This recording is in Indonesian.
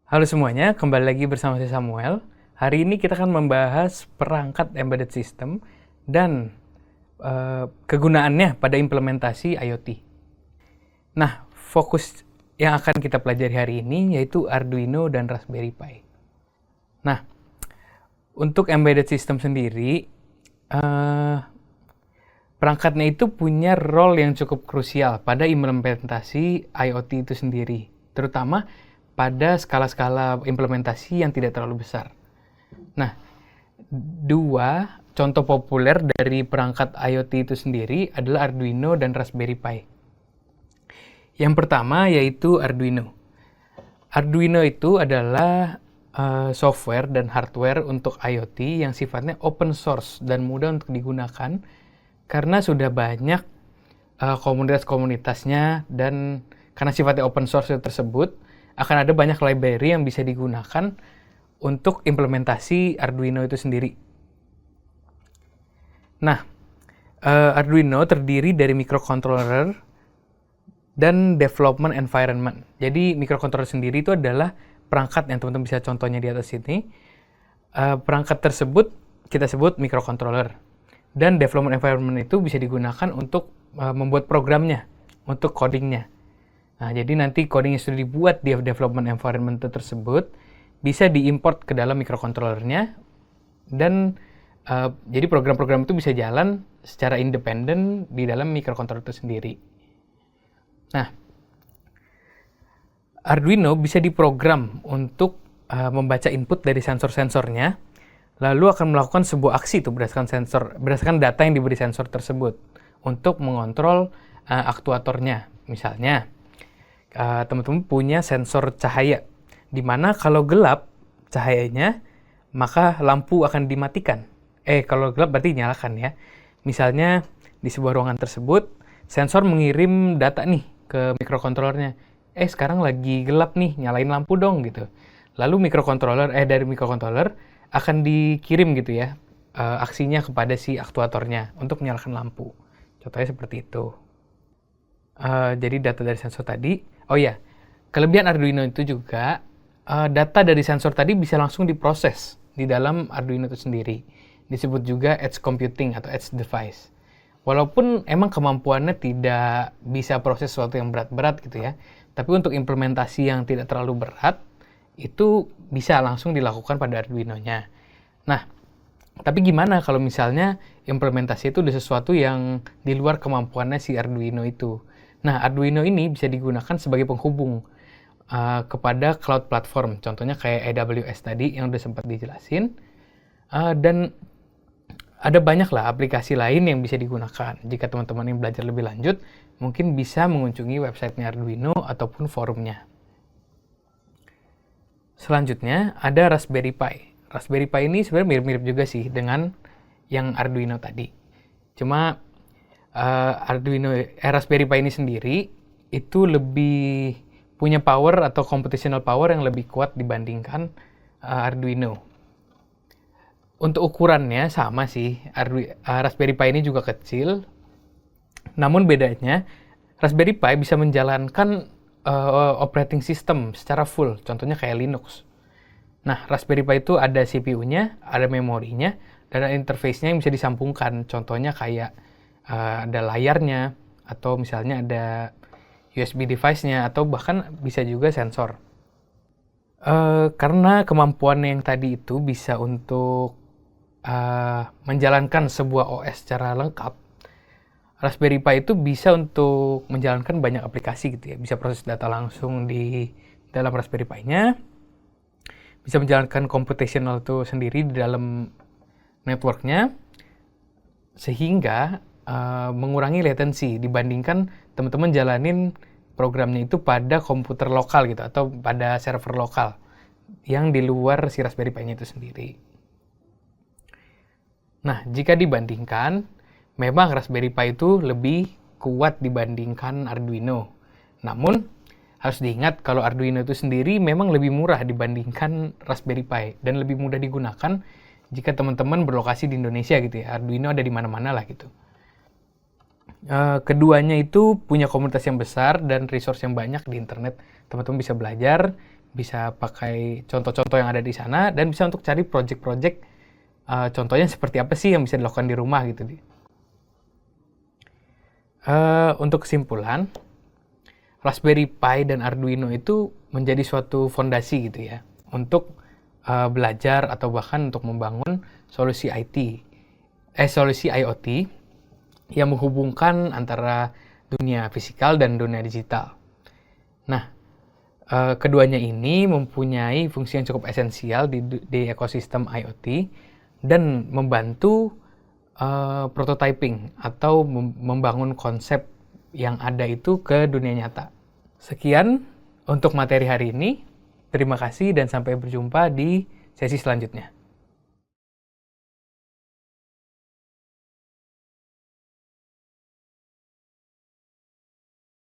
Halo semuanya, kembali lagi bersama saya Samuel. Hari ini kita akan membahas perangkat embedded system dan kegunaannya pada implementasi IoT. Nah, fokus yang akan kita pelajari hari ini yaitu Arduino dan Raspberry Pi. Nah, untuk embedded system sendiri, perangkatnya itu punya role yang cukup krusial pada implementasi IoT itu sendiri, terutama pada skala-skala implementasi yang tidak terlalu besar. Nah, dua contoh populer dari perangkat IoT itu sendiri adalah Arduino dan Raspberry Pi. Yang pertama yaitu Arduino. Arduino itu adalah software dan hardware untuk IoT yang sifatnya open source dan mudah untuk digunakan karena sudah banyak komunitas-komunitasnya, dan karena sifatnya open source tersebut akan ada banyak library yang bisa digunakan untuk implementasi Arduino itu sendiri. Nah, Arduino terdiri dari microcontroller dan development environment. Jadi microcontroller sendiri itu adalah perangkat yang teman-teman bisa contohnya di atas sini. Perangkat tersebut kita sebut microcontroller. Dan development environment itu bisa digunakan untuk membuat programnya, untuk codingnya. Nah, jadi nanti coding yang sudah dibuat di development environment tersebut bisa diimport ke dalam microcontrollernya, dan jadi program-program itu bisa jalan secara independen di dalam microcontroller itu sendiri. Nah, Arduino bisa diprogram untuk membaca input dari sensor-sensornya, lalu akan melakukan sebuah aksi itu berdasarkan data yang diberi sensor tersebut untuk mengontrol aktuatornya. Misalnya, teman-teman punya sensor cahaya, di mana kalau gelap cahayanya, maka lampu akan dimatikan. Kalau gelap berarti nyalakan ya. Misalnya di sebuah ruangan tersebut, sensor mengirim data nih ke microcontrollernya. Sekarang lagi gelap nih, nyalain lampu dong gitu. Lalu dari microcontroller akan dikirim gitu ya aksinya kepada si aktuatornya untuk menyalakan lampu. Contohnya seperti itu. Jadi data dari sensor tadi. Oh ya, kelebihan Arduino itu juga data dari sensor tadi bisa langsung diproses di dalam Arduino itu sendiri. Disebut juga edge computing atau edge device. Walaupun emang kemampuannya tidak bisa proses sesuatu yang berat-berat gitu ya, tapi untuk implementasi yang tidak terlalu berat, itu bisa langsung dilakukan pada Arduino-nya. Nah, tapi gimana kalau misalnya implementasi itu ada sesuatu yang di luar kemampuannya si Arduino itu? Nah, Arduino ini bisa digunakan sebagai penghubung kepada cloud platform, contohnya kayak AWS tadi yang udah sempat dijelasin, dan ada banyak lah aplikasi lain yang bisa digunakan. Jika teman-teman yang belajar lebih lanjut, mungkin bisa mengunjungi websitenya Arduino ataupun forumnya. Selanjutnya ada Raspberry Pi. Raspberry Pi ini sebenarnya mirip-mirip juga sih dengan yang Arduino tadi. Cuma Raspberry Pi ini sendiri itu lebih punya power atau computational power yang lebih kuat dibandingkan Arduino. Untuk ukurannya sama sih, Raspberry Pi ini juga kecil. Namun bedanya, Raspberry Pi bisa menjalankan operating system secara full, contohnya kayak Linux. Nah, Raspberry Pi itu ada CPU-nya, ada memorinya, dan ada interface-nya yang bisa disambungkan. Contohnya kayak ada layarnya, atau misalnya ada USB device-nya, atau bahkan bisa juga sensor. Karena kemampuannya yang tadi itu bisa untuk menjalankan sebuah OS secara lengkap, Raspberry Pi itu bisa untuk menjalankan banyak aplikasi gitu ya. Bisa proses data langsung di dalam Raspberry Pi-nya, bisa menjalankan computational itu sendiri di dalam networknya, sehingga mengurangi latency dibandingkan teman-teman jalanin programnya itu pada komputer lokal gitu, atau pada server lokal yang di luar si Raspberry Pi-nya itu sendiri. Nah, jika dibandingkan, memang Raspberry Pi itu lebih kuat dibandingkan Arduino. Namun, harus diingat kalau Arduino itu sendiri memang lebih murah dibandingkan Raspberry Pi, dan lebih mudah digunakan jika teman-teman berlokasi di Indonesia gitu ya. Arduino ada di mana-mana lah gitu. Keduanya itu punya komunitas yang besar dan resource yang banyak di internet. Teman-teman bisa belajar, bisa pakai contoh-contoh yang ada di sana, dan bisa untuk cari project-project contohnya seperti apa sih yang bisa dilakukan di rumah gitu. Untuk kesimpulan, Raspberry Pi dan Arduino itu menjadi suatu fondasi gitu ya untuk belajar atau bahkan untuk membangun solusi solusi IoT yang menghubungkan antara dunia fisikal dan dunia digital. Nah, keduanya ini mempunyai fungsi yang cukup esensial di ekosistem IoT dan membantu prototyping atau membangun konsep yang ada itu ke dunia nyata. Sekian untuk materi hari ini. Terima kasih dan sampai berjumpa di sesi selanjutnya.